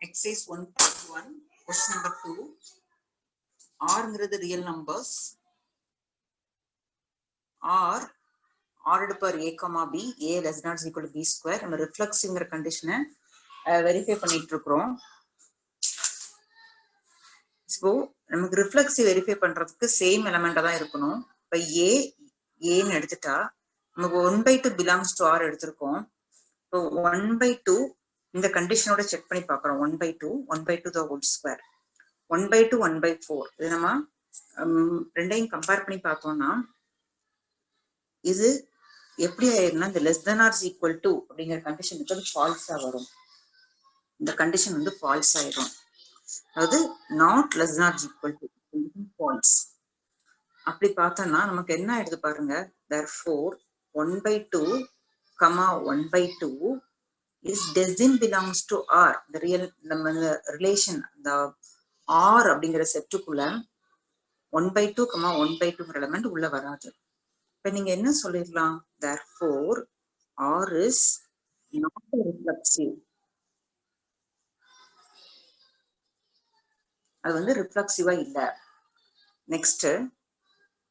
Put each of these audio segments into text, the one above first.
Exercise 1.1, question number 2. R is real numbers. R ordered per A comma B, A less than or equal to B square. நம்ம reflexive condition verify பண்ணிட்டு இருக்கோம். இப்போ நமக்கு reflexive verify பண்றதுக்கு same element தான் இருக்கணும். இப்போ A ன்னு எடுத்துட்டா நமக்கு 1/2 belongs to R எடுத்திருக்கோம். இப்போ 1/2 இந்த கண்டிஷனோட செக் பண்ணி பார்க்குறோம். 1/2 the whole square. 1/2 1/4 இது நம்ம ரெண்டையும் கம்பேர் பண்ணி பார்த்தோம்னா இது எப்படி ஆயிரும்னா இந்த less than or equal to அப்படிங்கிற கண்டிஷன் வந்து ஃபால்ஸா வரும். இந்த கண்டிஷன் வந்து ஃபால்ஸ் ஆயிரும். அதாவது not less than or equal to false. அப்படி பார்த்தோம்னா நமக்கு என்ன ஆயிடுது பாருங்க. therefore 1/2 1/2 is doesn't belongs to R. the real நம்ம relation the R அப்படிங்கிற செட்டுக்குள்ள 1/2 1/2 எலிமெண்ட் உள்ள வராது. இப்ப நீங்க என்ன சொல்லிடலாம்? therefore R is not reflexive. அது வந்து ரிஃப்ளெக்சிவா இல்ல. நெக்ஸ்ட்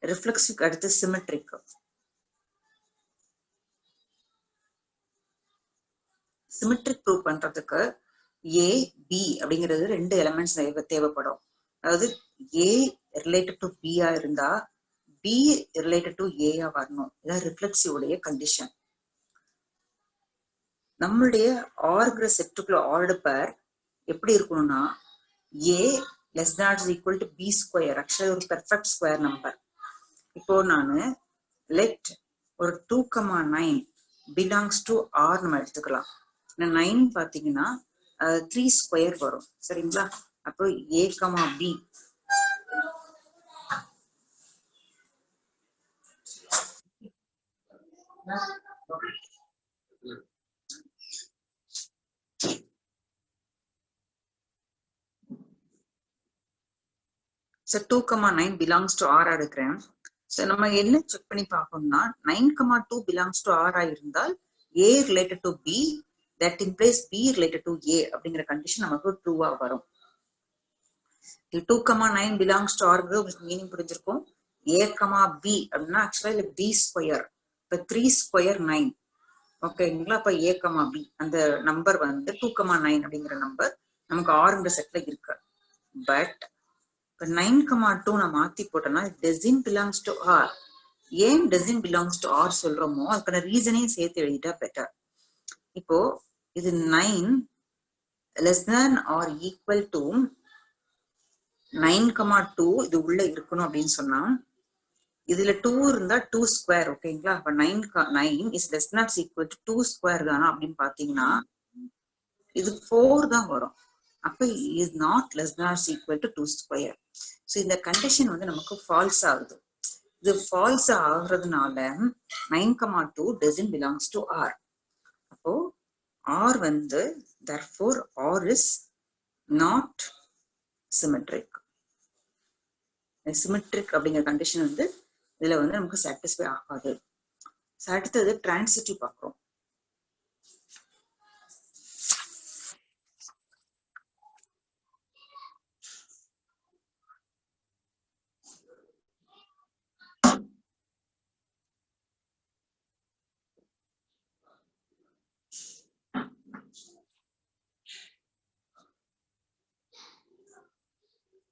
ரிஃப்ளெக்சிவ் அடுத்து சிமெட்ரிக். சிமெட்ரிக் ப்ரூவ் பண்றதுக்கு A B அப்படிங்கிறது ரெண்டு எலிமெண்ட்ஸ் தேவைப்படும். அதாவது A ரிலேட்டட் டு B ஆ இருந்தா B ரிலேட்டட் டு A ஆ வரணும். இதான் ரிஃப்ளெக்சிவ் உடைய கண்டிஷன். நம்மளுடைய ஆர்கிற செட்டுக்குள்ள ஆர்டர் பேர் எப்படி இருக்கணும்னா A less than or equal to B square. Actually ஒரு பெர்ஃபெக்ட் ஸ்கொயர் நம்பர். இப்போ நானு லெட் ஒரு 2,9 பிலாங்ஸ் டு R நம்ம எடுத்துக்கலாம். 9 பாத்தீங்கன்னா 3 ஸ்கொயர் வரும். சரிங்களா? அப்போ A, B So 2,9 belongs to R எடுக்கிறேன். So நம்ம என்ன செக் பண்ணி பார்க்கணும்னா 9,2 belongs to R இருந்தால் A related to B, that implies B related to A அப்படிங்கிற கண்டிஷன் நமக்கு ட்ரூவா வரும். 2,9 belongs to R மீனிங் புரிஞ்சிருக்கும். A, B அப்படின்னா ஆக்சுவலா B ஸ்கொயர். இப்போ 3 ஸ்கொயர் 9. ஓகேங்களா? அப்ப A, B அந்த நம்பர் வந்து 2,9 அப்படிங்கிற நம்பர் நமக்கு ஆறுங்கிற செட்ல இருக்கு. பட் இப்போ 9,2 நான் மாத்தி போட்டோம்னா doesn't belongs to R. ஏன் doesn't belongs to R சொல்றோமோ அதுக்கான ரீசனையும் சேர்த்து எழுதிட்டா பெட்டர். இப்போ இது 9 less than or equal to 9,2 இது உள்ள இருக்கணும் அப்படின்னு சொன்னா இதுல 2 இருந்தா 2 ஸ்கொயர். ஓகேங்களா? அப்ப 9 is less than or equal to 2 square தானா அப்படின்னு பாத்தீங்கன்னா இது 4 தான் வரும். அப்ப is not less than or equal to 2 square. So இந்த கண்டிஷன் வந்து நமக்கு ஃபால்ஸ் ஆகுது. இது falls ஆகுறதுனால 9,2 doesn't belongs to R. அப்போ R வந்து therefore R is not symmetric. Symmetric அப்படிங்கிற கண்டிஷன் வந்து இதுல வந்து நமக்கு சாட்டிஸ்ஃபை ஆகாது. அடுத்தது டிரான்சிட்டிவ் பார்க்கிறோம்.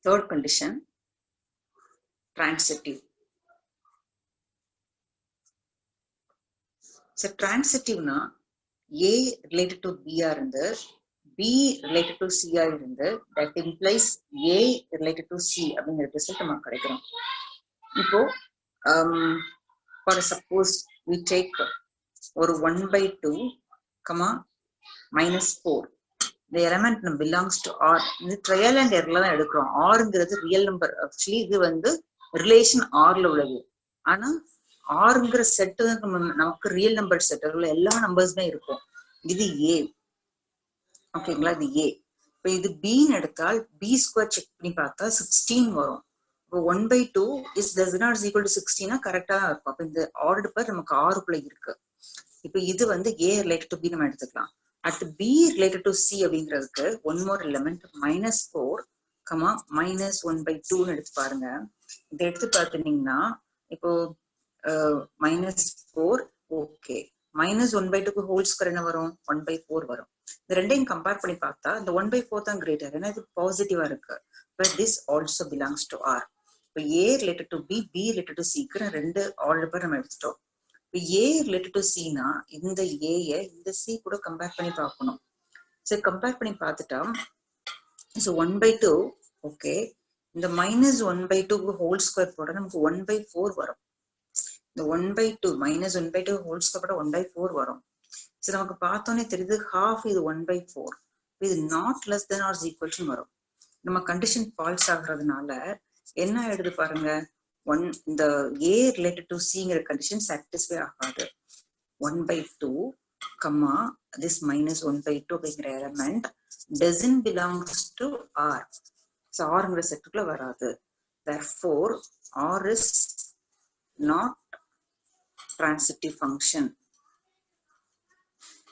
Third condition, transitive. So transitive na A related to B ஆ இருந்து B related to C ஆ இருந்து that implies A related to C அப்படிங்கிற ரிசல்ட் நமக்கு கிடைக்கும். இப்போ for suppose we take ஒரு 1/2 -4 the element belongs to R. இது trial and எரர்ல தான் எடுக்கிறோம். ஆறுங்கிறது ரியல் நம்பர். ஆக்சுவலி இது வந்து ரிலேஷன் ஆர்ல உள்ளது. ஆனா ஆறுங்கிற செட்டு நமக்கு ரியல் நம்பர் செட். அதுல எல்லா நம்பர்ஸுமே இருக்கும். இது A. ஓகேங்களா? இது A. இப்போ இது Bன்னு எடுத்தால் B ஸ்கொயர் செக் பண்ணி பார்த்தா 16 வரும். இப்போ 1/2 is less than or equal to 16 கரெக்டா தான் இருக்கும். அப்ப இந்த ஆர்டர் பேர் நமக்கு ஆறுக்குள்ள இருக்கு. இப்போ இது வந்து A ரிலேட்டட் டு B நம்ம எடுத்துக்கலாம். at B related to C அப்படிங்கிறதுக்கு one more element -4, -1/2 எடுத்து பாருங்க. இதை எடுத்து பார்த்தீங்கன்னா இப்போ -4 ஓகே, -1/2 ஹோல் ஸ்கொயர் என்ன வரும், 1/4 வரும். இந்த ரெண்டையும் கம்பேர் பண்ணி பார்த்தா இந்த 1/4 தான் கிரேட்டர், ஏன்னா இது பாசிட்டிவா இருக்கு. But this also belongs to R. இப்போ A related to B, B related to C க்கு ரெண்டு ஆல்டர் நம்ம எடுத்துட்டோம். இப்போ A related to C னா இந்த A இந்த C கூட கம்பேர் பண்ணி பார்க்கணும். சரி, கம்பேர் பண்ணி பார்த்துட்டா ஸோ 1/2 ஓகே, இந்த -1/2 ஹோல் ஸ்கொயர் போட நமக்கு 1/4 வரும். இந்த 1/2 -1/2 ஹோல் ஸ்கொயர் போட 1/4 வரும். சரி, நமக்கு பார்த்தோன்னே தெரியுது ஹாஃப் இது 1/4, இது not less than or equal வரும். நம்ம கண்டிஷன் ஃபால்ஸ் ஆகுறதுனால என்ன ஆயிடுது பாருங்க, இந்த A related to Cங்கிற கண்டிஷன் சாட்டிஸ்ஃபை ஆகாது. 1/2 this -1/2 அப்படிங்கிற element doesn't belongs to R. So Rங்கிற செட்டுக்குள்ள வராது. Therefore R is not transitive function.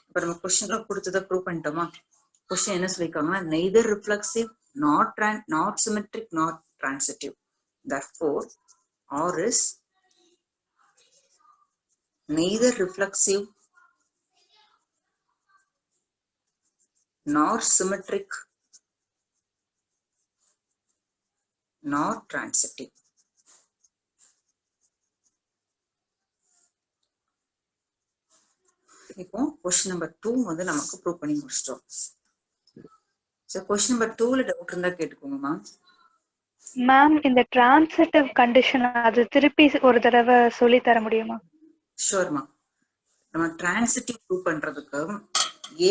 இப்ப நம்ம கொஸ்டின்ல கொடுத்ததை ப்ரூவ் பண்ணிட்டோமா? கொஸ்டின் என்ன சொல்லிருக்காங்கன்னா neither reflexive, not symmetric, not transitive. Therefore R is neither reflexive nor symmetric nor transitive. இப்போ கொஸ்டின் நம்பர் 2 வந்து நமக்கு ப்ரூவ் பண்ணி முடிச்சிட்டோம். சோ கொஸ்டின் நம்பர் 2ல டவுட் இருந்தா கேட்டுக்கோங்கம்மா. மேம், இந்த டிரான்சிட்டிவ் கண்டிஷன் அது திருப்பி ஒரு தடவை சொல்லி தர முடியுமா? ஷூர்மா. நம்ம டிரான்சிட்டிவ் ப்ரூவ் பண்றதுக்கு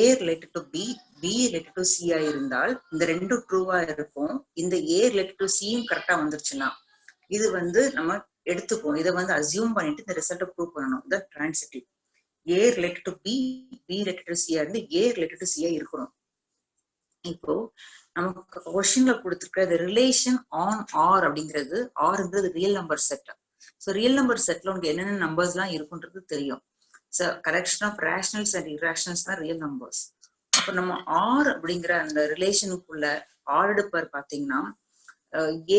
A related to B, B related to C இருந்தால் இந்த ரெண்டும் ட்ரூவா இருக்கும். இந்த A related to C கரெக்டா வந்துருச்சுன்னா இது வந்து நம்ம எடுத்துப்போம். இதை வந்து அசியூம் பண்ணிட்டு இந்த ரிசல்ட்டை ப்ரூவ் பண்ணணும். இந்த transitive A related to B, B related to C இருந்து A related to C இருக்கணும். இப்போ நமக்கு கொஸ்டின்ல கொடுத்துருக்க ரிலேஷன் ஆன் ஆர் அப்படிங்கிறது, ஆர்ங்கிறது real number set. So real number செட்ல உங்களுக்கு என்னென்ன நம்பர்ஸ் எல்லாம் இருக்குன்றது தெரியும். So collection of rationals and irrationals தான் ரியல் நம்பர்ஸ். அப்போ நம்ம ஆர் அப்படிங்கிற அந்த ரிலேஷனுக்குள்ள ஆர் எடுப்பர் பார்த்தீங்கன்னா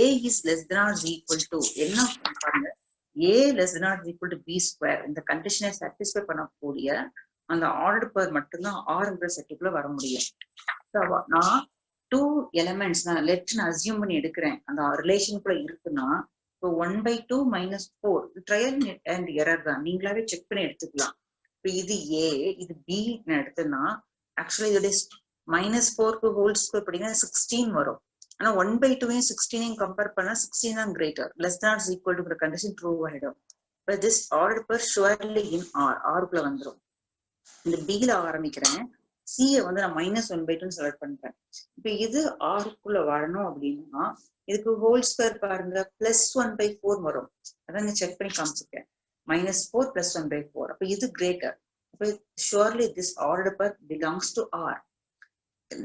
A is less than or equal to என்ன பாருங்க, A less than or equal to B square இந்த கண்டிஷனை சாட்டிஸ்ஃபை பண்ணக்கூடிய அந்த ஆர் எடுப்பர் மட்டும்தான் ஆர்ங்கிற செட்டுக்குள்ள வர முடியும். நான் 2 எலிமெண்ட்ஸ் நான் லெட்னு அசியூம் பண்ணி எடுக்கிறேன், அந்த ரிலேஷனுக்குள்ள இருக்குன்னா இப்போ 1/2 -4 ட்ரையல் அண்ட் எரர் தான், நீங்களாவே செக் பண்ணி எடுத்துக்கலாம். இப்போ இது A இது B எடுத்தேன்னா ஆக்சுவலி இதோட -4 ஹோல் ஸ்கொயர் அப்படின்னா 16 வரும். ஆனா 1/2 16 கம்பேர் பண்ணா 16 தான் greater, less than or equal to condition true ஆயிடும். இப்போ திஸ் ஆர்டர் ஷுவர்லி இன் ஆருக்குள்ள வந்துடும். இந்த B ல ஆரம்பிக்கிறேன், C வந்து நான் -1/2 செலக்ட் பண்றேன். இப்ப இது ஆருக்குள்ள வரணும் அப்படின்னா இதுக்கு ஹோல் ஸ்கொயர் பாருங்க +1/4 வரும். அதான் நீங்க செக் பண்ணி காமிச்சிருக்கேன், -4 + 1/4. அப்ப இது கிரேட்டர். அப்ப surely this order belongs to R.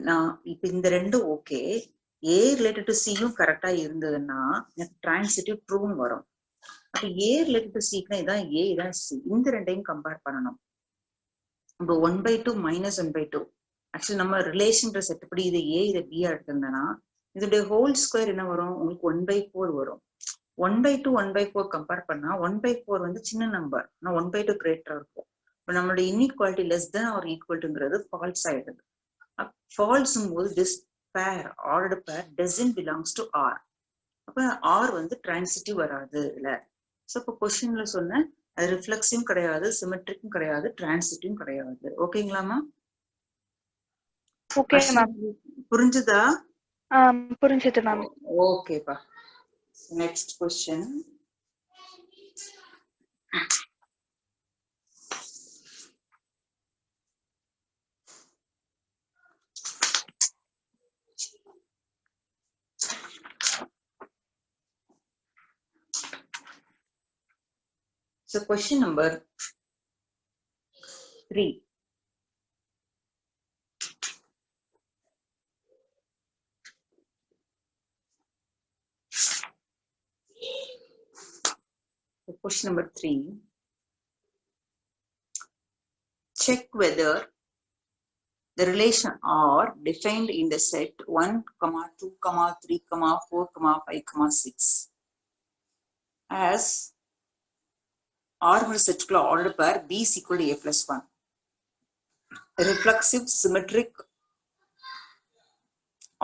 நான் இப்ப இந்த ரெண்டு ஓகே, A ரிலேட்டட் டு சியும் கரெக்டா இருந்ததுன்னா எனக்கு டிரான்சிட்டிவ் ட்ரூன்னு வரும். அப்ப A ரிலேட்டட் டு சிக்குன்னா இதான் A இதான் C, இந்த ரெண்டையும் கம்பேர் பண்ணணும். இப்போ 1/2 -1/2 ஆக்சுவலி நம்ம ரிலேஷன் செட் படி இது A இதை B எடுத்திருந்தேன்னா இதோடைய ஹோல் ஸ்கொயர் என்ன வரும், உங்களுக்கு 1/4 வரும். 1/2 1/4 கம்பேர் பண்ணா 1/4 வந்து சின்ன நம்பர், ஆனா 1/2 கிரேட்டரா இருக்கும். இப்போ நம்மளுடைய இன்இக்வாலிட்டி லெஸ் தென் ஆர் ஈக்குவல்ங்கிறது ஃபால்ஸ் ஆயிடுது. ஃபால்ஸும் போது this pair order pair doesn't belongs to R. அப்ப ஆர் வந்து டிரான்சிட்டிவ் வராது இல்ல. ஸோ இப்போ கொஸ்டின்ல சொன்ன அது ரிஃப்ளெக்ஸிவும் கிடையாது, சிமெட்ரிக்கும் கிடையாது, டிரான்சிட்டிவும் கிடையாது. ஓகேங்களாமா? Okay ma'am. புரிஞ்சுதா? புரிஞ்சுது மேம். ஓகேப்பா. Next question. So question number 3. So question number 3. Check whether The relation R defined in the set 1, 2, 3, 4, 5, 6 as R will circular ordered pair B is equal to A plus 1. Reflexive, symmetric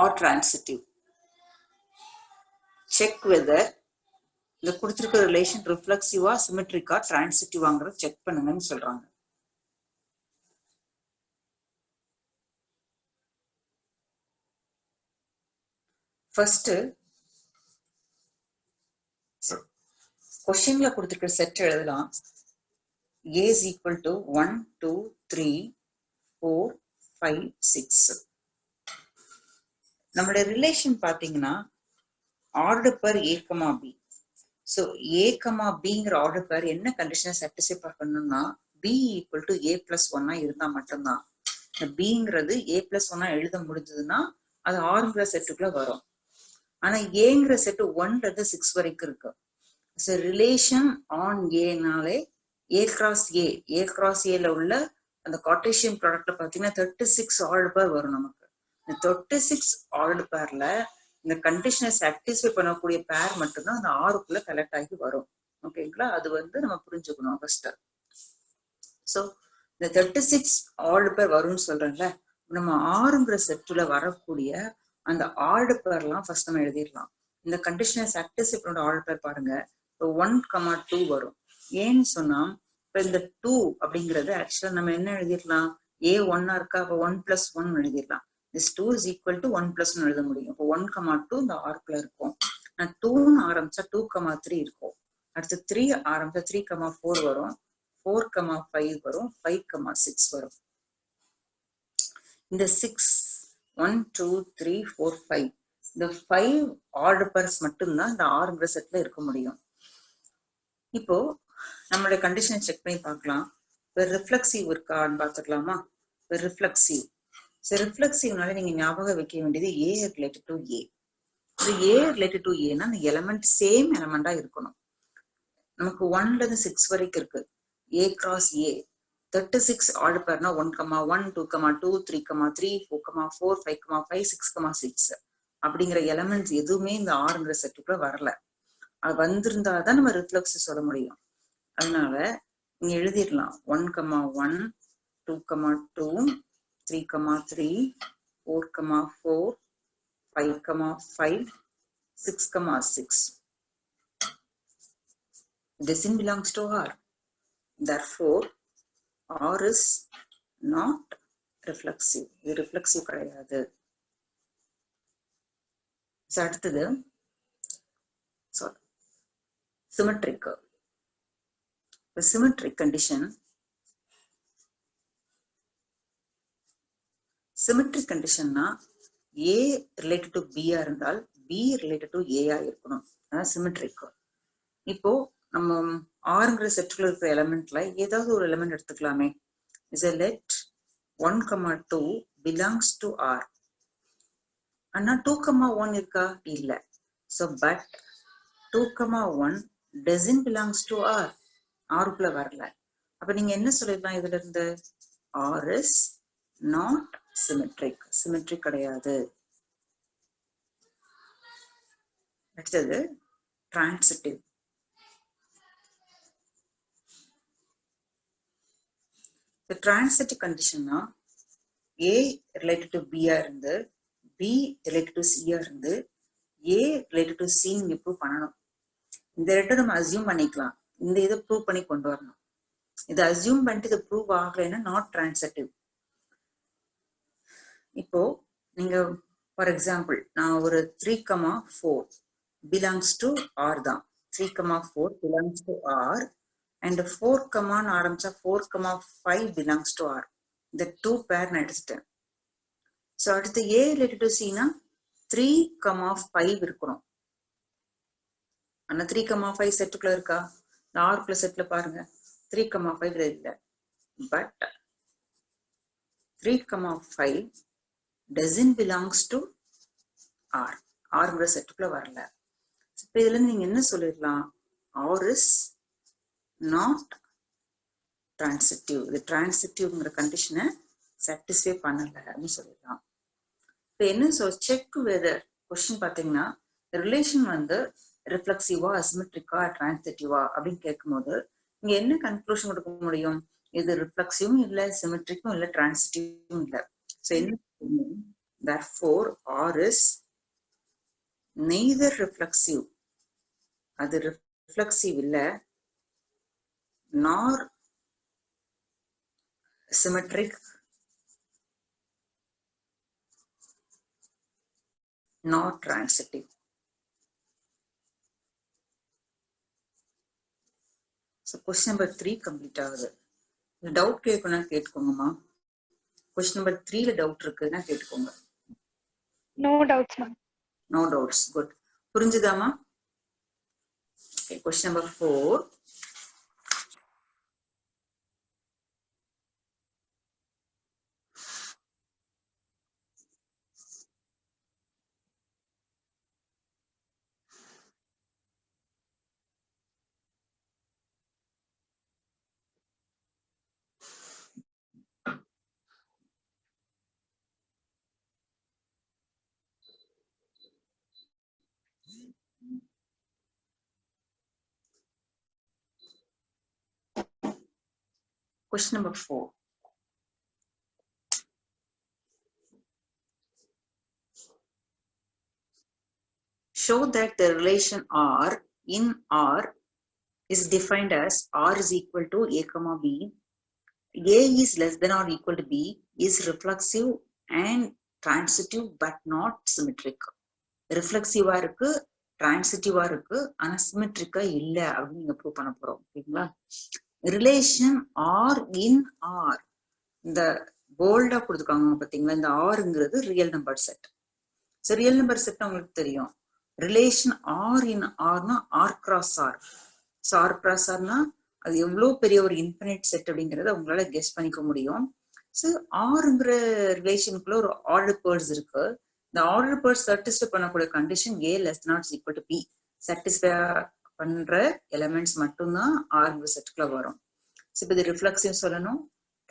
or transitive. Check whether the கொடுத்திருக்கிற relation reflexive or symmetric or transitive ஆங்கறத check பண்ணுங்கன்னு சொல்றாங்க. First, questionல கொடுத்திருக்கிற set எழுதலாம். A is equal to 1, 2, 3, 4, 5, 6. நம்மளுடைய relation பாத்தீங்கன்னா order pair A, B. So A, Bங்கிற order pair என்ன கண்டிஷனை சாட்டிஸ்ஃபை பண்ணணும்னா B equal to A plus 1 இருந்தா மட்டும்தான். இந்த Bங்கிறது A plus 1 எழுத முடிஞ்சதுன்னா அது ஆறுங்கிற செட்டுக்குள்ள வரும். ஆனா ஏங்கிற செட்டு 1ல 6 வரைக்கும் இருக்கு. So relation on Aனாலே A cross Aல உள்ள அந்த கார்ட்டீசியன் ப்ராடக்ட்ல பாத்தீங்கன்னா 36 ஆர்டர் பேர் வரும் நமக்கு. இந்த 36 ஆர்டர் பேர்ல இந்த கண்டிஷனை சாட்டிஸ்ஃபை பண்ணக்கூடிய பேர் மட்டும்தான் அந்த ஆறுக்குள்ள கலெக்ட் ஆகி வரும். ஓகேங்களா? அது நம்ம புரிஞ்சுக்கணும் ஃபர்ஸ்ட். சோ இந்த 36 ஆர்டர் பேர் வரும்னு சொல்றேன்ல, நம்ம ஆறுங்கிற செட்டுல வரக்கூடிய அந்த ஆர்டர் பேர்லாம் ஃபர்ஸ்ட் நம்ம எழுதிடலாம். இந்த கண்டிஷனை சாட்டிஸ்ஃபை பண்ண ஆர்டர் பேர் பாருங்க. 1, 2 வரும். ஏன்னு சொன்னா இப்ப இந்த 2 அப்படிங்கறது ஆக்சுவலா நம்ம என்ன எழுதிடலாம்? A 1 இருக்கா, அப்ப 1 plus 1 எழுதிடலாம். This 2 is equal to 1 plus 1 எழுத முடியும். அப்போ 1, 2 இந்த ஆர்க்குள்ள இருக்கும். நான் 2 ஆரம்பிச்சா 2, 3 இருக்கும். அடுத்து 3 ஆரம்பிச்சா 3, 4 வரும். 4, 5 வரும். 5, 6 வரும். இந்த 6 1, 2, 3, 4, 5 இந்த 5 ஆர்டர் பேர்ஸ் மட்டும்தான் இந்த ஆறுங்கிற செட்ல இருக்க முடியும். இப்போ நம்மளுடைய கண்டிஷனை செக் பண்ணி பார்க்கலாம். இப்போ ரிஃப்ளெக்சிவ் இருக்கான்னு பார்த்துக்கலாமா? இப்போ ரிஃப்ளெக்சிவ். So reflexiveனால நீங்க ஞாபகம் வைக்க வேண்டியது A related to A. So A related to Aனா அந்த எலிமெண்ட் சேம் எலிமெண்டா இருக்கணும். நமக்கு 1ல இருந்து 6 வரைக்கும் இருக்கு. A cross A 36 ஆர்டர் பேர்னா 1, 1, 2, 2, 3, 3, 4, 4, 5, 5, 6, 6 அப்படிங்கிற எலிமெண்ட்ஸ் எதுவுமே இந்த ஆறுங்கிற செட்டுக்குள்ள வரல. அது வந்திருந்தாதான் நம்ம ரிஃப்ளெக்ஸ் சொல்ல முடியும். அதனால நீங்க எழுதிடலாம் 1, 1, 2, 2, 3, 3, 4, 4, 5, 5, 6, 6. This belongs to R. Therefore, R is not reflexive. இது reflexive கிடையாது. அடுத்தது symmetric. The symmetric condition. Symmetric condition na A related to B இருந்தால் B related to A இருக்கணும். அதான் symmetric. இப்போ நம்ம ஆறுங்கிற செட்டுல இருக்கிற எலிமெண்ட்ல ஏதாவது ஒரு element எடுத்துக்கலாமே. Is a let 1, 2 belongs to R. ஆனா 2, 1 இருக்கா? இல்ல. So but 2, 1 doesn't belongs to R. ஆறுக்குள்ள வரல. அப்ப நீங்க என்ன சொல்லிடலாம் இதுல இருந்து? R is not symmetric. Symmetric கிடையாது. அடுத்தது transitive. The transitive condition na A related to B இருந்து B related to C இருந்து A related to C நீங்க ப்ரூவ் பண்ணணும். இந்த ரெட்டை நம்ம அசியூம் பண்ணிக்கலாம். இந்த இதை ப்ரூவ் பண்ணி கொண்டு வரணும். இதை அசியூம் பண்ணிட்டு இதை ப்ரூவ் ஆகலைன்னா நாட் டிரான்சிட்டிவ். இப்போ நீங்க ஃபார் எக்ஸாம்பிள் நான் ஒரு 3, 4 பிலாங்ஸ் டு ஆர் தான். 3, 4 பிலாங்ஸ் டு ஆர் அண்ட் 4, ஆரம்பிச்சா 4, 5 பிலாங்ஸ் டு ஆர். இந்த 2 பேர் நான் எடுத்துட்டேன். ஸோ அடுத்து ஏ ரிலேட்டட் டு சினா 3, 5 இருக்கணும். ஆனா 3, 5 செட்டுக்குள்ள இருக்கா? ஆறுக்குள்ள செட்ல பாருங்க 3, 5 இல்ல. But 3, 5 doesn't belongs to R. ஆறுங்கிற செட்டுக்குள்ள வரல. இப்ப இதுல நீங்க என்ன சொல்லிடலாம்? R is not transitive. இது transitive கண்டிஷனை சாட்டிஸ்ஃபை பண்ணல அப்படின்னு சொல்லிடலாம். இப்போ என்ன செக் வெதர் கொஸ்டின் பார்த்தீங்கன்னா ரிலேஷன் வந்து ரிஃப்ளெக்சிவா அசிமெட்ரிக்கா டிரான்சிட்டிவா அப்படின்னு கேட்கும்போது இங்க என்ன கன்க்ளூஷன் கொடுக்க முடியும்? இது ரிஃப்ளெக்சிவும் இல்லை, சிமெட்ரிக்கும் இல்லை, டிரான்சிட்டிவும் இல்லை. ஸோ என்ன therefore R is neither reflexive, அது ரிஃப்ளெக்சிவ் இல்லை, nor symmetric, nor transitive. So question number 3 complete ஆகுது. டவுட் கேட்கணும்னா கேட்டுக்கோங்கம்மா. question number 3ல டவுட் இருக்குன்னா கேட்டுக்கோங்க. No doubts, ma'am. No doubts. Good. புரிஞ்சுதாமா? Okay, question number 4. Question number 4. Show that the relation R in R is defined as R is equal to A comma B. A is less than or equal to B, is reflexive and transitive but not symmetric. ரிஃப்ளெக்சிவா இருக்கு, டிரான்சிட்டிவா இருக்கு, ஆனா சிமெட்ரிக்கா இல்ல அப்படின்னு நீங்க prove பண்ண போறோம். ஓகேங்களா? Relation R இன் R, இந்த போல்டா கொடுத்துருக்காங்க பாத்தீங்களா, இந்த ஆர்ங்கிறது real number set. So real number set உங்களுக்கு தெரியும். ரிலேஷன் ஆர் இன் ஆர்னா R cross R. So R cross R அது எவ்வளவு பெரிய ஒரு இன்ஃபினிட் செட் அப்படிங்கறத உங்களால கெஸ் பண்ணிக்க முடியும். ஸோ ஆர்ங்கிற ரிலேஷனுக்குள்ள ஒரு ஆர்டர் பேர்ஸ் இருக்கு. இந்த ஆர்டர் பேர்ஸ் சாட்டிஸ்ஃபை பண்ணக்கூடிய condition A less than or equal to B. Satisfy பண்ற எலிமெண்ட்ஸ் மட்டும்தான் ஆர்ங்கிற செட்டுக்குள்ள வரும். ஸோ இப்போ இது ரிஃப்ளெக்சிவ் சொல்லணும்,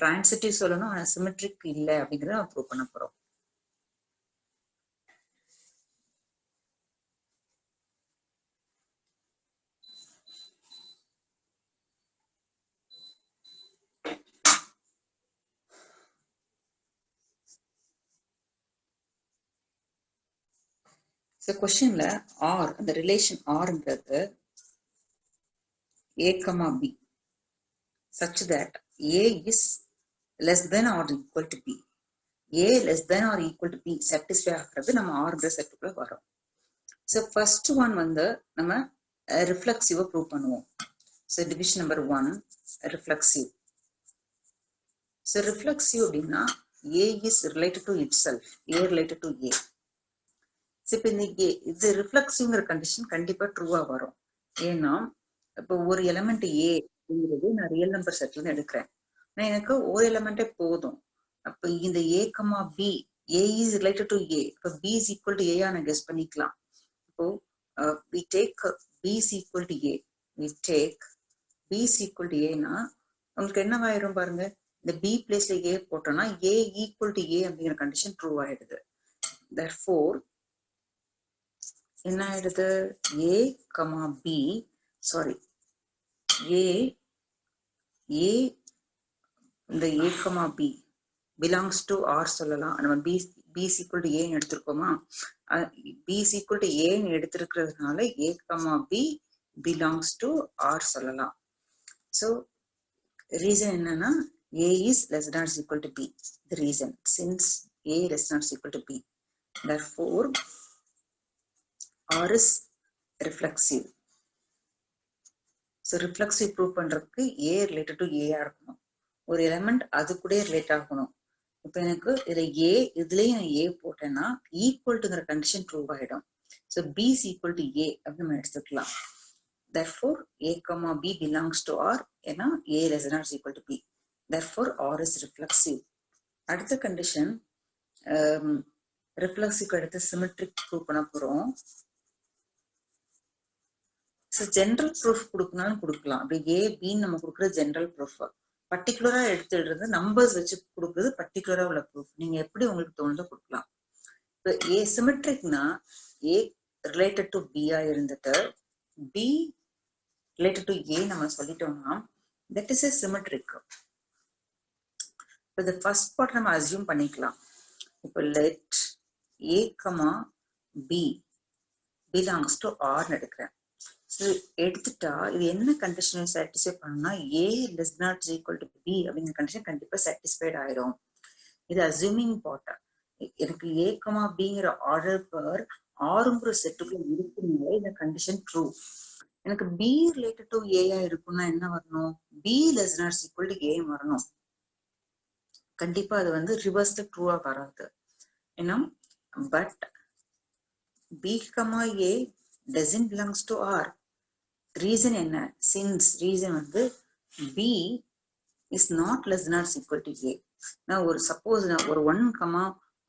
டிரான்சிட்டிவ் சொல்லணும், ஆனா சிமெட்ரிக் இல்லை அப்படிங்கிறத நம்ம ப்ரூவ் பண்ண போறோம். So questionல R, அந்த relation Rங்கிறது A, B such that A is less than or equal to B. A less than or equal to B satisfy ஆகிறது நம்ம Rங்கிற செட்டுக்குள்ள வரும். So first one வந்து நம்ம ரிஃப்ளெக்சிவா ப்ரூவ் பண்ணுவோம். So division number 1 reflexive. So reflexive அப்படின்னா A is related to itself, A related to A. இப்போ இது ரிஃப்ளெக்சிவ்ங்கிற condition கண்டிப்பா ட்ரூவா வரும். ஏன்னா இப்போ ஒரு எலிமெண்ட் ஏ அப்படிங்கிறது நான் ரியல் நம்பர் செட்ல இருந்து எடுக்கிறேன். நான் எனக்கு ஒரு எலிமெண்டே போதும். அப்போ இந்த A comma B, A is related to A, இப்போ பி இஸ் ஈக்குவல் டு ஏயா நான் கெஸ் பண்ணிக்கலாம். இப்போ we take b is equal to a, we take b is equal to a னா உங்களுக்கு என்னவாயிரும் பாருங்க, இந்த b பிளேஸ்ல a போட்டோம்னா a equal to a அப்படிங்கிற கண்டிஷன் ட்ரூ ஆயிடுது. therefore என்ன ஆயிடுது, a comma b, sorry a இந்த a comma b belongs to R சொல்லலாம். நம்ம b is equal to a ன்னு எடுத்திருக்கோமா, b is equal to a ன்னு எடுத்திருக்கிறதுனால a comma b belongs to R சொல்லலாம். so reason என்னன்னா a is less than or equal to b. the reason since a less than or equal to b, therefore R is reflexive. so reflexive proof பண்றதுக்கு a related to a இருக்கணும், ஒரு element அது கூட relate ஆகணும். இப்போ எனக்கு இதுல a, இதுலயும் நான் a போட்டேன்னா ஈக்குவல் டுங்கிற கண்டிஷன் ட்ரூ ஆயிடும். so b is equal to a அப்படின்னு நம்ம எடுத்துக்கலாம். therefore a comma b belongs to R, ஏன்னா a less than or equal to b. therefore R is reflexive. அடுத்த கண்டிஷன் ரிஃப்ளெக்சிவ்க்கு அடுத்து சிமெட்ரிக் ப்ரூவ் பண்ண போறோம். ஸோ ஜென்ரல் ப்ரூஃப் கொடுக்கனாலும் கொடுக்கலாம். அப்படி ஏ பின்னு நம்ம கொடுக்குற ஜென்ரல் ப்ரூஃப். பர்டிகுலரா எடுத்து எழுதுறது நம்பர்ஸ் வச்சு கொடுக்குறது பர்டிகுலரா உள்ள ப்ரூஃப். நீங்க எப்படி உங்களுக்கு தோணுதோ கொடுக்கலாம். இப்போ ஏ சிமெட்ரிக்னா ஏ ரிலேட்டட் டு பியா இருந்துட்டு பி ரிலேட்டட் டு ஏ நம்ம சொல்லிட்டோம்னா தட் இஸ் எ சிமெட்ரிக். இப்போ இந்த ஃபர்ஸ்ட் பார்ட் நம்ம அசியூம் பண்ணிக்கலாம். இப்போ let A comma B belongs to ஆர்னு எடுக்கிறேன். எடுத்துட்டா இது என்ன கண்டிஷனை சாட்டிஸ்ஃபை பண்ணணும்னா A less not equal to B அப்படிங்கிற கண்டிஷன் கண்டிப்பா சாட்டிஸ்ஃபைட் ஆயிரும். இது அசியூமிங் பார்ட். எனக்கு ஏ கமா பிங்கிற ஆர்டர் பர் ஆறுங்கிற செட்டுக்குள்ள இருக்குனால இந்த கண்டிஷன் ட்ரூ. எனக்கு பி ரிலேட்டட் டு ஏயா இருக்குன்னா என்ன வரணும்? B less not equal to A வரணும். கண்டிப்பா அது வந்து ரிவர்ஸ்ல ட்ரூவா வராது. ஏன்னா but B comma A doesn't belongs to R. Reason என்ன? சின்ஸ் ரீசன் வந்து B is not less than or equal to A. நான் ஒரு சப்போஸ் நான் ஒரு 1 கமா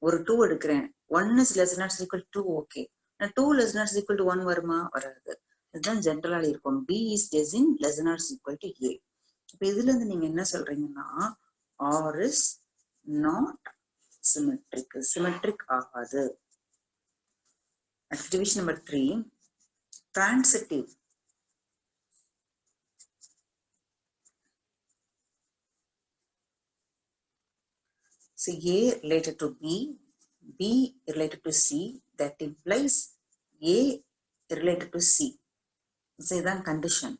ஒரு 2 எடுக்கிறேன். 1 is less than or equal to 2, okay. நான் 2 less than or equal to 1 வருமா? வராது. இதுதான் ஜென்ரலா இருக்கும். B is less than or equal to A. இப்போ இதுல இருந்து நீங்க என்ன சொல்றீங்கன்னா R is not symmetric. Symmetric ஆகாது. Division number 3, transitive. So A related to B, B related to C, that implies A related to C. So இதுதான் condition.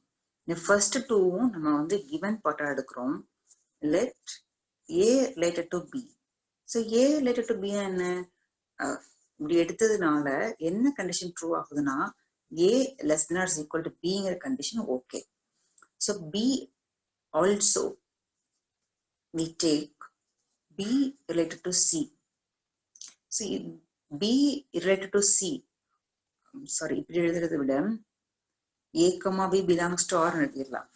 The first two நம்ம வந்து given part எடுக்கிறோம். Let A related to B. So A related to B என்ன? இப்படி எடுத்ததுனால என்ன condition true ஆகுதுன்னா A less than or equal to Bங்கிற condition okay. So B also we take B related to C. See, B related to C. Sorry, இப்படி எழுதுறதை விட A, B belongs to R எழுதிடலாம்.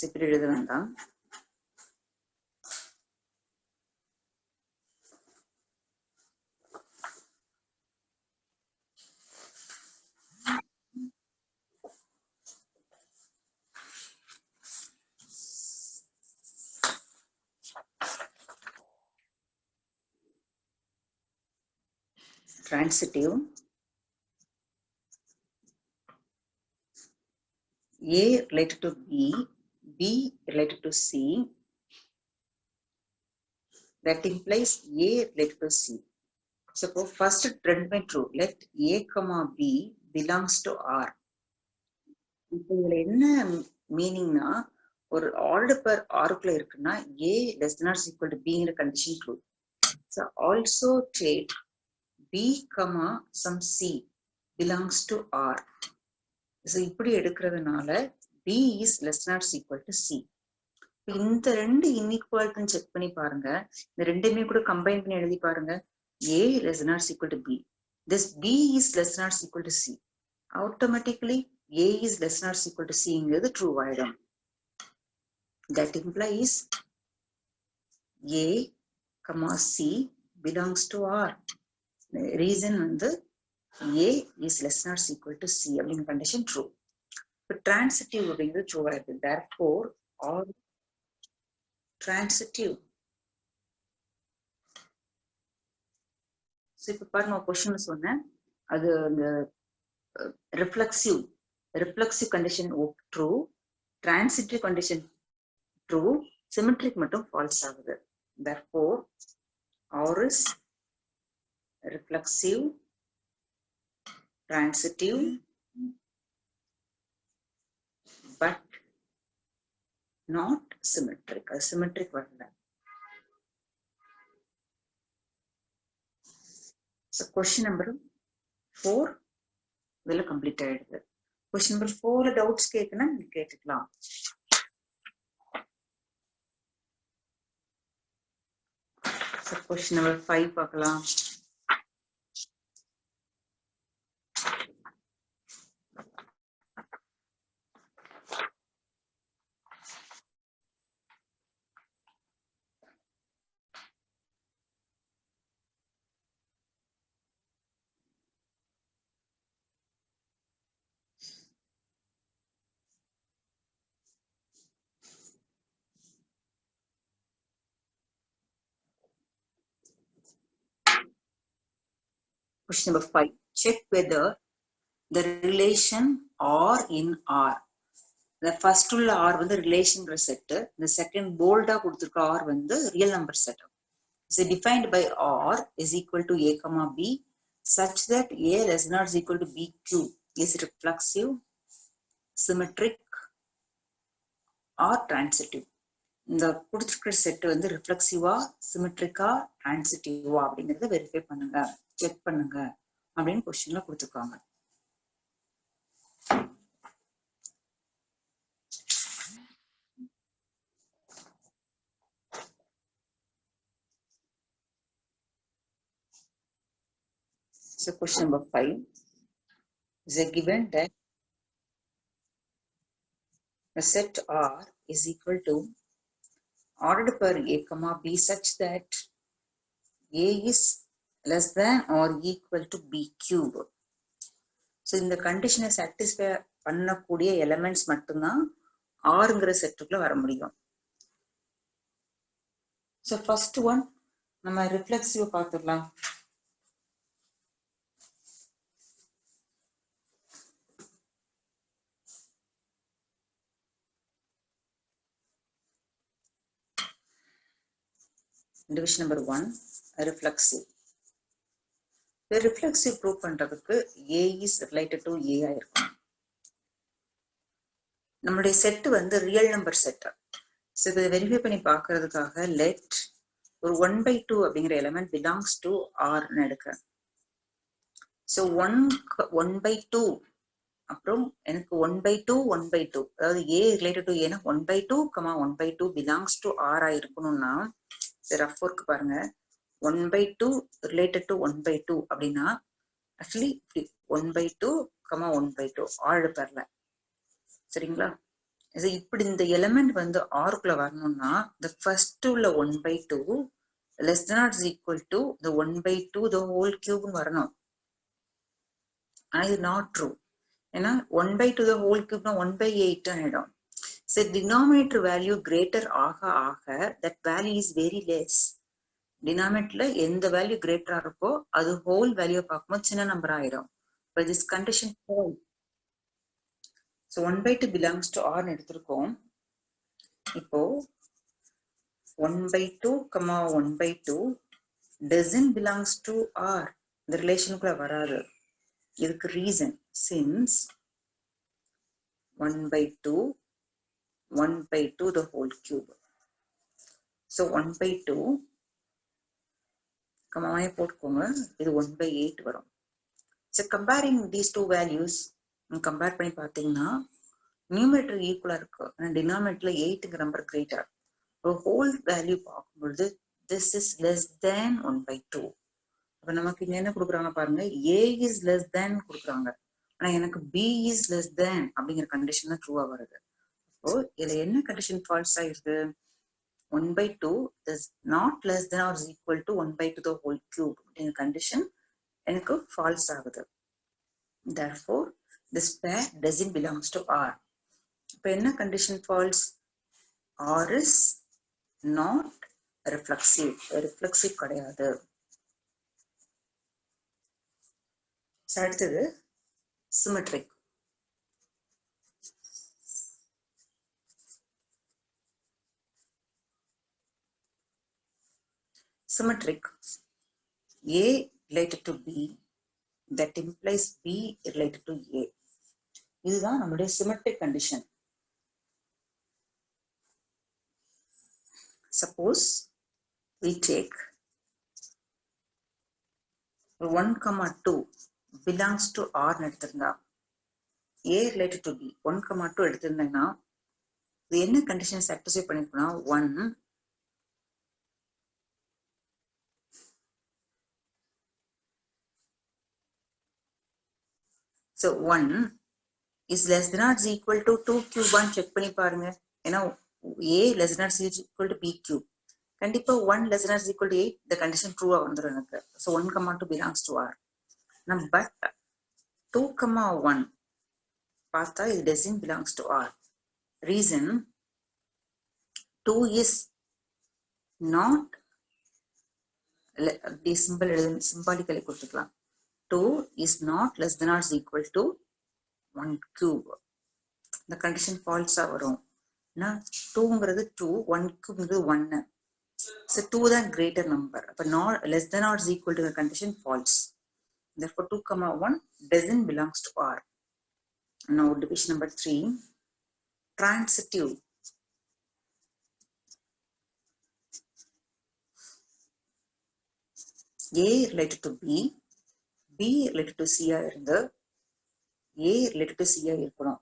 இப்படி எழுத வேண்டாம். Transitive. A related to B, B related to C. That implies A related to C. So first trend by true. Let A, B belongs to R. இப்போ இதுல என்ன மீனிங்னா ஒரு order per ஆருக்குள்ள இருக்குன்னா A less than or equal to Bங்கிற condition true. So also take B, some C belongs to R. So இப்படி எடுக்கிறதுனால B is less than or equal to C. இந்த ரெண்டு இன்இக்வாலிட்டின்னு செக் பண்ணி பாருங்க. இந்த ரெண்டுமே கூட கம்பைன் பண்ணி எழுதி பாருங்க. A less than or equal to B. This B is less than or equal to C. Automatically A is less than or equal to Cங்கிறது ட்ரூ ஆயிடும். That implies A, C belongs to R. Reason வந்து A is less than or equal to C அப்படிங்கிற condition true. இப்போ transitive அப்படிங்கிறது true ஆயிடுது. Therefore R transitive. So இப்போ பாருங்க question சொன்னேன். அது அந்த reflexive condition true, transitive condition true, symmetric மட்டும் false ஆகுது. Therefore R is reflexive, transitive, but not symmetric. Symmetric வரல. So question number 4 இதுல கம்ப்ளீட் ஆயிடுது. question number 4 டவுட்ஸ் கேட்கனா நீங்க கேட்டுக்கலாம். So question number 5 பார்க்கலாம். Question number 5. Check whether the relation R in R. The first உள்ள R வந்து relation set. The second bold கொடுத்திருக்க R வந்து real number set. So defined by R is equal to A comma B such that A less than or is equal to B cube is reflexive, symmetric or transitive. இந்த கொடுத்திருக்கிற set வந்து ரிஃப்ளெக்சிவா, சிமெட்ரிக்கா, டிரான்சிட்டிவா அப்படிங்கறத verify பண்ணுங்க, check பண்ணுங்க அப்படின்னு क्वेश्चनல கொடுத்திருக்காங்க. So question number 5 is a given that the set R is equal to ordered per A comma B such that A is less than or equal to B cube. So இந்த கண்டிஷனை satisfy பண்ணக்கூடிய elements மட்டும்தான் ஆறுங்கிற செட்டுக்குள்ள வர முடியும். So first one நம்ம reflexive பார்த்துடலாம். Division number 1, reflexive. The reflexive proof பண்றதுக்கு A is related to A ஆயிருக்கும். நம்மளுடைய செட் வந்து ரியல் நம்பர் செட். ஸோ இதை வெரிஃபை பண்ணி பார்க்கறதுக்காக லெட் ஒரு 1/2 அப்படிங்கிற எலிமெண்ட் பிலாங்ஸ் டு ஆர்னு எடுக்கிறேன். ஸோ 1/2 அப்புறம் எனக்கு 1/2 அதாவது A ரிலேட்டட் டு ஏன்னா 1/2, 1/2 பிலாங்ஸ் டு ஆர் ஆயிருக்கணும்னா ரஃப் ஒர்க் பாருங்க. 1/2 ரிலேட்டட் டு 1/2 அப்படின்னா ஆக்சுவலி 1/2, 1/2 ஆறு பேர்ல சரிங்களா. இப்படி இந்த எலிமெண்ட் வந்து ஆருக்குள்ள வரணும்னா the first உள்ள 1/2 less than or is equal to the 1/2 the whole cube வரணும். ஆனா இது நாட் ட்ரூ. ஏன்னா 1/2 the whole cube 1/8 ஆயிடும். So denominator value greater ஆக ஆக that value is very less. denominatorல எந்த வேல்யூ கிரேட்டரா இருக்கோ அது ஹோல் வேல்யூ பார்க்கும்போது சின்ன நம்பர் ஆயிடும். But this condition false. So 1/2 belongs to R எடுத்திருக்கோம். இப்போ 1/2, 1/2 doesn't belongs to R. இந்த ரிலேஷனுக்குள்ள வராது. இதுக்கு reason since 1/2 the whole cube. So 1/2 கமாவே போட்டுக்கோங்க. இது 1/8 வரும். So comparing these two values compare பண்ணி பார்த்தீங்கன்னா நியூமரேட்டர் ஈக்குவலா இருக்கு. ஆனால் டினாமினேட்டர்ல 8ங்கிற நம்பர் கிரேட்டர். ஹோல் வேல்யூ பார்க்கும்பொழுது திஸ் இஸ் லெஸ் தேன் 1/2. அப்ப நமக்கு இங்க என்ன கொடுக்குறாங்க பாருங்க, A இஸ் லெஸ் தேன் கொடுக்குறாங்க. ஆனா எனக்கு B இஸ் லெஸ் தேன் அப்படிங்கிற கண்டிஷன் தான் ட்ரூவா வருது. அப்போ இதுல என்ன கண்டிஷன் ஃபால்ஸ் ஆயிருக்கு? 1/2 is not less than or is equal to 1/2 the whole cube அப்படிங்கிற கண்டிஷன் எனக்கு ஃபால்ஸ் ஆகுது. Therefore this pair doesn't belongs to R. இப்ப என்ன condition falls? R is not reflexive. reflexive கிடையாது. அடுத்தது symmetric. Symmetric. A related to B, that implies B related to A. இதுதான் நம்மளுடைய symmetric condition. Suppose we take 1, 2 belongs to R எடுத்திருந்தா, A related to B 1, 2 எடுத்திருந்தேன்னா இது என்ன condition satisfy பண்ணிருக்கோம்னா 1 So 1 is less than or is equal to 2 cube 1 check பண்ணி பாருங்க. ஏன்னா A less than or is equal to B cube. கண்டிப்பா 1 less than or is equal to 8 the condition true வந்துரும் எனக்கு. So 1, 2 belongs to R. But 2, 1 பார்த்தா it doesn't belongs to R. Reason 2 is not symbol symbolically கொடுத்துக்கலாம். 2 is not less than or is equal to 1 cube. The condition false வரும். 2ங்கிறது 2, 1 cubeங்கிறது 1. So 2 தான் greater number. அப்ப not less than or is equal to the condition false. Therefore 2, 1 doesn't belongs to R. Now division number 3, transitive. A related to B, B related to C இருந்து A related to C இருக்கணும்.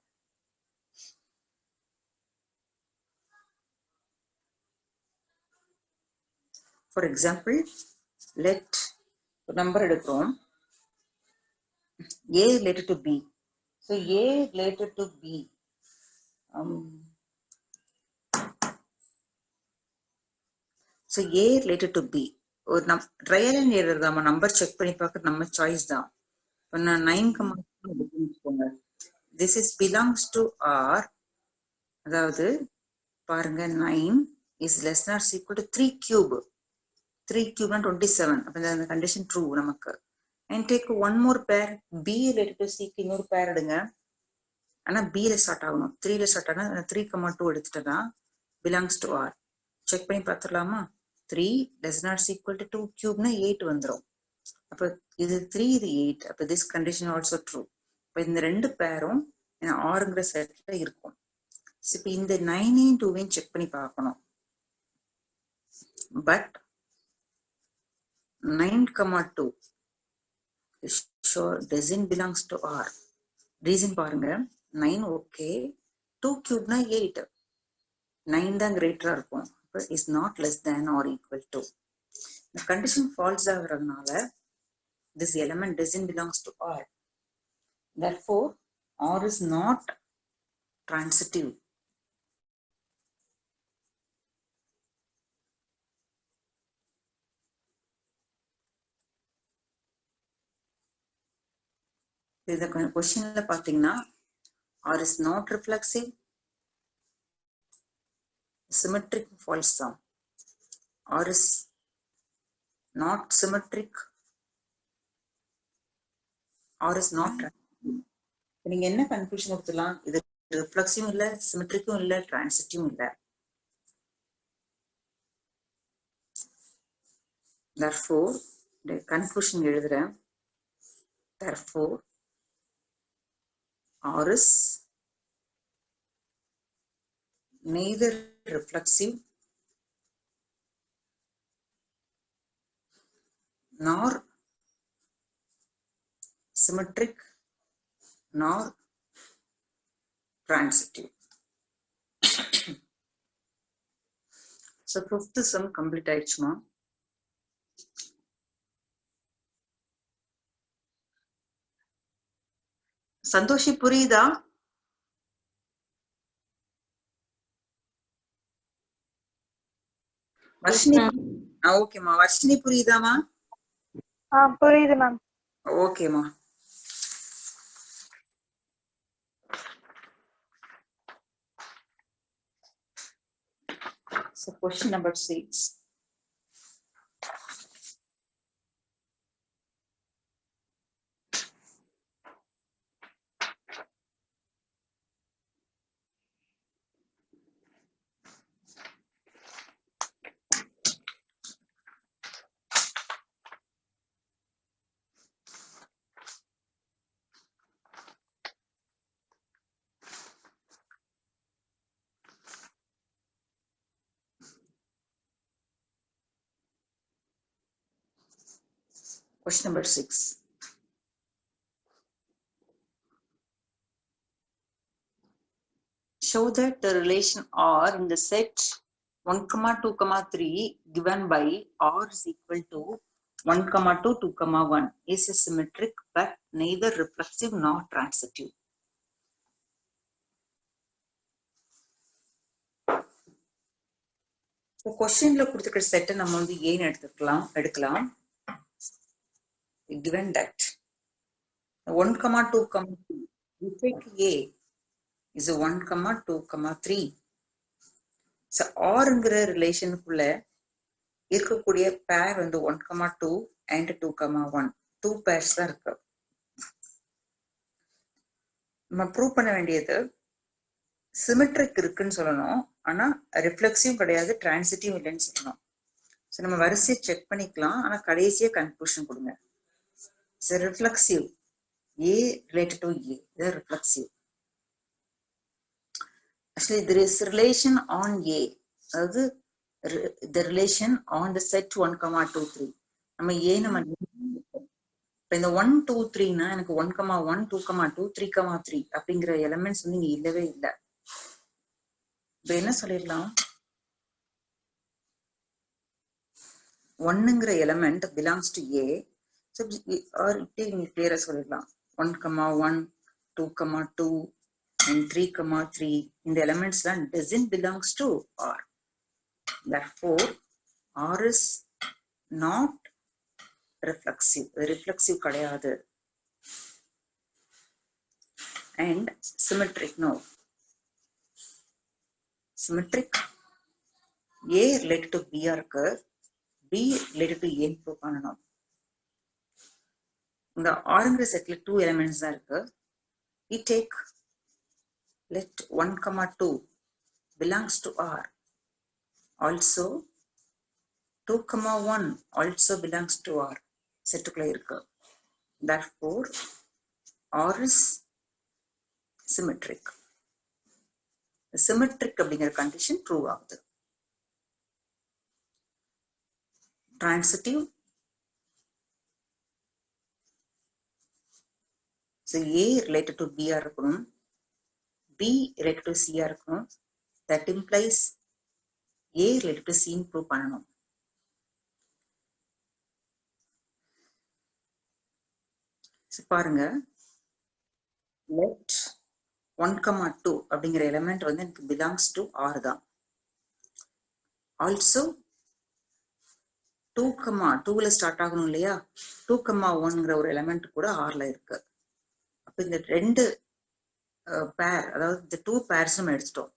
For example, let number எடுக்கிறோம். A related to B. So A related to B. So A related to B. ஒரு trial and error தான், number check பண்ணி பார்க்க நம்ம choice தான். இப்போ நான் 9, this is belongs to R. அதாவது பாருங்க 9 is less than or equal to 3 cube. 3 cube and 27. அப்ப இந்த condition true நமக்கு. And take one more pair, B related to C க்கு இன்னொரு pair எடுங்க. ஆனா B ல ஸ்டார்ட் ஆகணும். 3 ல ஸ்டார்ட் ஆனா 3,2 எடுத்துட்டா belongs to R. செக் பண்ணி பார்த்துடலாமா? 3 less than or equal to 2 cube னா 8 வந்துரும். அப்ப இது 3 இது 8. அப்ப this condition also true. அப்ப இந்த ரெண்டு பேரும் Rங்கிற செட்ல இருக்கும். இப்ப இந்த 9 2 செக் பண்ணி பார்க்கணும். But 9,2 sure doesn't belongs to R. Reason பாருங்க, 9 okay, 2 cube னா 8. 9 தான் greater இருக்கும். Is not less than or equal to. The condition false ஆகிறதுனால this element doesn't belongs to R. Therefore, R is not transitive. இந்த கொஸ்டின்ல பாத்தீங்கன்னா R is not reflexive, symmetric, false தான். R is not symmetric, R is not transitive. நீங்க என்ன confusion கொடுத்துலாம்? இது ரிஃப்ளெக்சிவும் இல்ல, சிமெட்ரிக்கும் இல்ல, டிரான்சிட்டிவும் இல்ல. Therefore, the conclusion எழுதுறேன். Therefore, R is neither reflexive nor symmetric nor transitive. So fifth sum complete ஆயிடுச்சுமா? Santoshi புரியுதா? வர்ஷினி ஓகேமா. வர்ஷினி புரியுதாமா? புரியுது மேம். ஓகேமா. So question number 6. Question number 6. Show that the relation R in the set 1, 2, 3 given by R is equal to 1, 2, 2, 1 is a symmetric but neither reflexive nor transitive. So questionல கொடுத்திருக்கிற செட்டை நம்ம வந்து ஏன் எடுக்கலாம். Given that 1, 2, 3 we take A is a 1, 2, 3. So Rங்கிற ரிலேஷனுக்குள்ள இருக்கக்கூடிய பேர் வந்து 1, 2 and 2, 1. 2 pairs தான் இருக்கு. நம்ம ப்ரூவ் பண்ண வேண்டியது சிமெட்ரிக் இருக்குன்னு சொல்லணும், ஆனா ரிஃப்ளெக்ஸிவும் கிடையாது, டிரான்சிட்டிவும் இல்லைன்னு சொல்லணும். ஸோ நம்ம வரிசையை செக் பண்ணிக்கலாம், ஆனா கடைசியா கன்க்ளூஷன் கொடுங்க. Reflexive A related to A, they're reflexive. Actually, there is relation on A, அதாவது the relation on the set 1, 2, 3. நம்ம A நம்ம இந்த 1, 2, 3னா எனக்கு 1, 1, 2, 2, 3, 3 அப்படிங்கிற எலிமெண்ட்ஸ் வந்து இங்க இல்லவே இல்லை. இப்ப என்ன சொல்லிடலாம், 1ங்கிற element belongs to A. So R இப்படி நீங்க கிளியரா சொல்லிடலாம், 1, 1, 2, 2 and 3, 3 இந்த elements எல்லாம் doesn't belongs to R. Therefore, R is not reflexive. Reflexive கிடையாது. And symmetric, no. Symmetric A related to B இருக்கு, B related to A prove பண்ணணும். இந்த Rங்கிற செட்ல 2 elements தான் இருக்கு. We take let 1, 2 belongs to R. Also 2, 1 also belongs to R. செட்டுக்குள்ள இருக்கு. Therefore, R is symmetric. Symmetric அப்படிங்கிற condition prove ஆகுது. Transitive, so A related to B இருக்கணும், B related to C இருக்கணும். That implies A related to C prove பண்ணணும். பாருங்க, let 1, 2 அப்படிங்கிற element வந்து எனக்கு பிலாங்ஸ் டு R தான். ஆல்சோ 2, 2ல ஸ்டார்ட் ஆகணும் இல்லையா, 2, 1ங்கிற ஒரு எலிமெண்ட் கூட Rல இருக்கு. அப்ப இந்த ரெண்டு பேர், அதாவது இந்த 2 பேர்ஸ் நம்ம எடுத்துட்டோம்.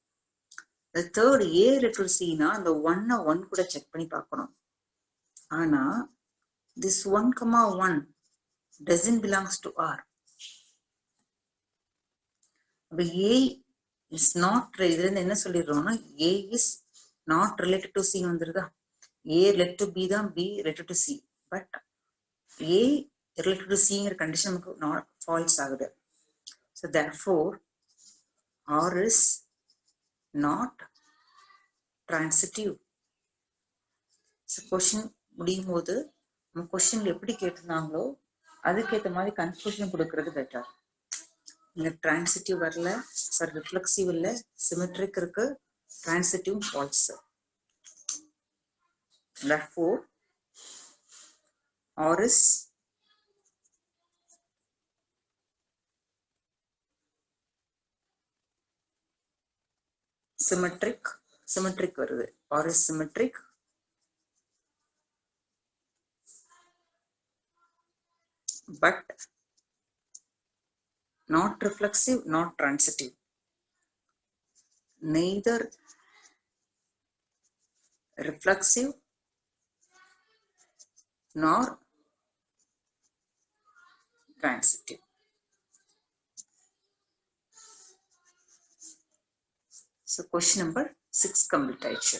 இந்த third A related to C னா அந்த 1 கூட செக் பண்ணி பார்க்கணும். ஆனா this 1, 1 doesn't belongs to R. அப்ப A is not, இதுல இருந்து என்ன சொல்லிடுறோம்னா A is not related to C வந்துருதா. A related to B தான், B related to C. But A related to Cங்கிற கண்டிஷன் நமக்கு not false ஆகுது. So therefore R is not transitive. So question முடியும் போது நம்ம கொஸ்டின்ல எப்படி கேட்டிருந்தாங்களோ அதுக்கேற்ற மாதிரி கன்க்ளூஷன் கொடுக்கறது பெட்டர். இங்க டிரான்சிட்டிவ் வரல, சாரி ரிஃப்ளெக்சிவ் இல்ல, சிமெட்ரிக் இருக்கு, transitive false. Therefore, R is symmetric. Symmetric வருது. R is symmetric. But not reflexive, not transitive. Neither reflexive nor transitive. So question number 6 complete ஆயிடுச்சு.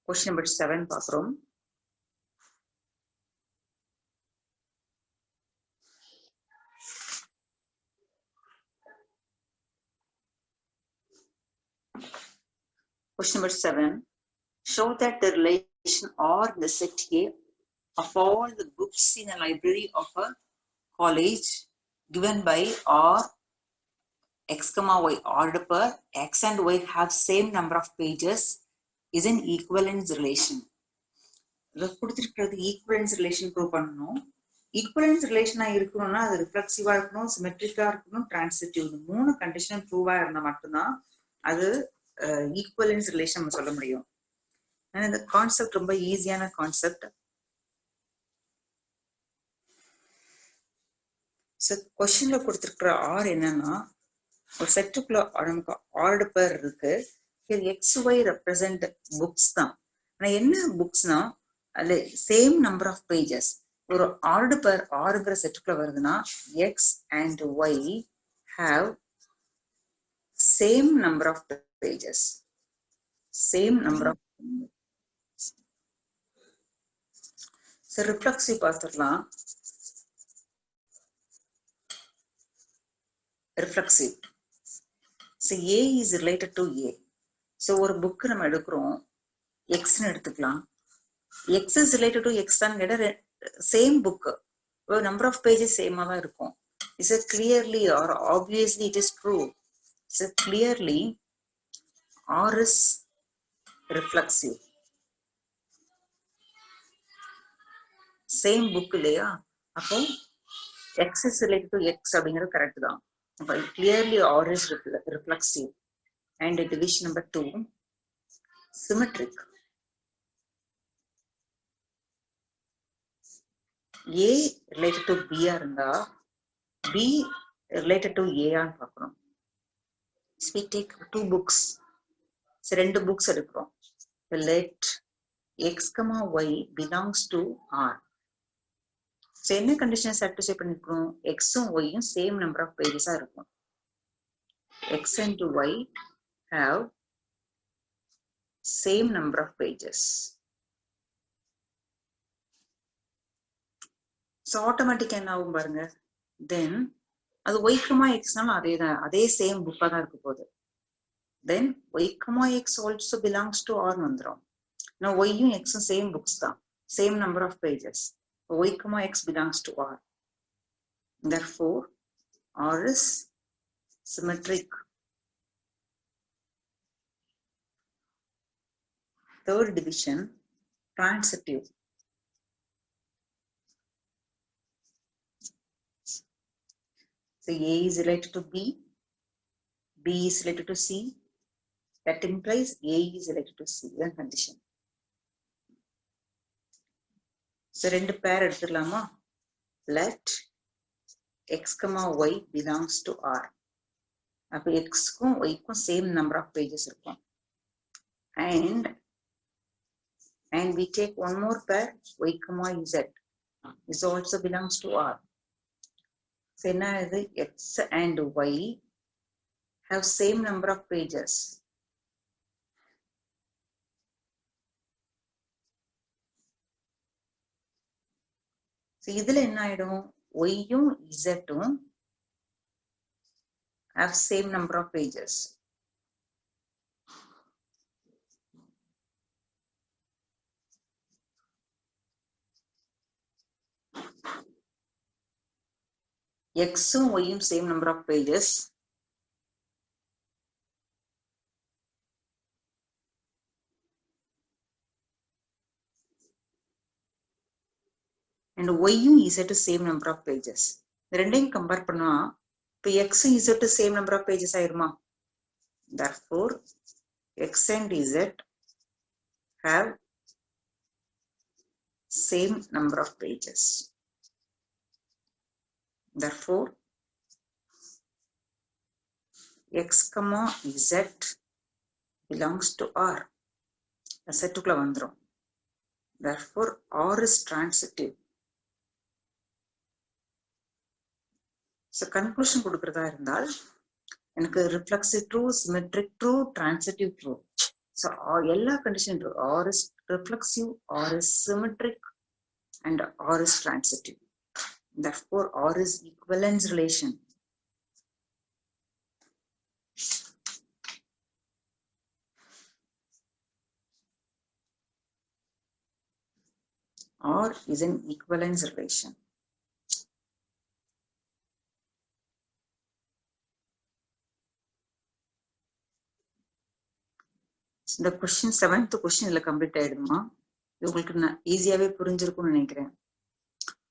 Question number 7 பார்க்கிறோம். Question number 7. Show that the relation or the set A of all the books in a library of a college given by R x, y ordered per x and y have same number of pages is an equivalence relation. கொடுத்திருக்கிறது equivalence relation prove பண்ணணும். Equivalence ரிலேஷனா இருக்கணும்னா அது ரிஃப்ளெக்சிவா இருக்கணும், சிமெட்ரிக்கா இருக்கணும், transitive, இந்த 3 condition ப்ரூவா இருந்தா மட்டும்தான் அது ஈக்குவலன்ஸ் ரிலேஷன் நம்ம சொல்ல முடியும். இந்த கான்செப்ட் ரொம்ப ஈஸியான கான்செப்ட். கொஸ்டின்ல கொடுத்திருக்கிற ஆர் என்னன்னா, ஒரு செட்டுக்குள்ள நமக்கு ஆர்டர் பேர் இருக்கு, here XY represent books தான். ஆனா என்ன புக்ஸ்னா அதுல சேம் நம்பர் ஆஃப் பேஜஸ் ஒரு ஆர்டர் பர் ஆறுங்கிற செட்டுக்குள்ள வருதுன்னா X and Y have same number of pages. Same number of so reflexive பார்த்துடலாம். Reflexive. So A is related to A. So ஒரு book நம்ம எடுக்கிறோம் எக்ஸ்ன்னு எடுத்துக்கலாம். X is related to X தான் கேட்ட same book number of pages சேமா தான் இருக்கும். Is it clearly or obviously it is true? So clearly R is reflexive. Same book இல்லையா அப்போ X is related to X அப்படிங்கிறது கரெக்ட் தான். அப்போ clearly R is reflexive. And division number 2, symmetric. A related to B இருந்தா B related to A ஆன்னு பார்க்கணும். So we take 2 books. So 2 books எடுக்கிறோம். Let X, Y belongs to R. So என்ன condition satisfy பண்ணிருக்கோம் Xம் Yயும் same number of பேஜஸா இருக்கும். X and Y have same number of pages. So automatic என்ன ஆகும் பாருங்க. Then அது Y, X நாலும் அதே சேம் புக்கா தான் இருக்க போகுது. Then Y, X also belongs to R வந்துரும். Now Yயும் Xம் சேம் புக்ஸ் தான். Same number of pages. Y, X belongs to R. Therefore R is symmetric. Third division, transitive. So A is related to B, B is related to C. That implies A is related to C. One condition. So ரெண்டு pair எடுத்துக்கலாமா? Let X, Y belongs to R. அப்போ Xக்கும் Yக்கும் same number of pages இருக்கும். And we take one more pair, Y, Z. This also belongs to R. So now X and Y have same number of pages. So இதுல என்ன ஆயிடும் Yயும் Zம் have same number of pages. Xம் Yயும் same number of pages. And Yயும் Z same number of pages. ரெண்டையும் compare பண்ணா இப்போ Xம் Z same number of pages ஆயிருமா? Therefore X and Z have same number of pages. Therefore X, Z belongs to R. செட்டுக்குள்ள வந்துரும். Therefore R is transitive. So conclusion கொடுக்கிறதா இருந்தால் எனக்கு reflexive true, symmetric true, transitive true. So எல்லா condition true. R is reflexive, R is symmetric, and R is transitive. Therefore R is equivalence relation. R is an equivalence relation. இந்த question 7th question இதுல complete ஆயிடுமா? இது உங்களுக்கு ஈஸியாவே புரிஞ்சிருக்கும்னு நினைக்கிறேன்.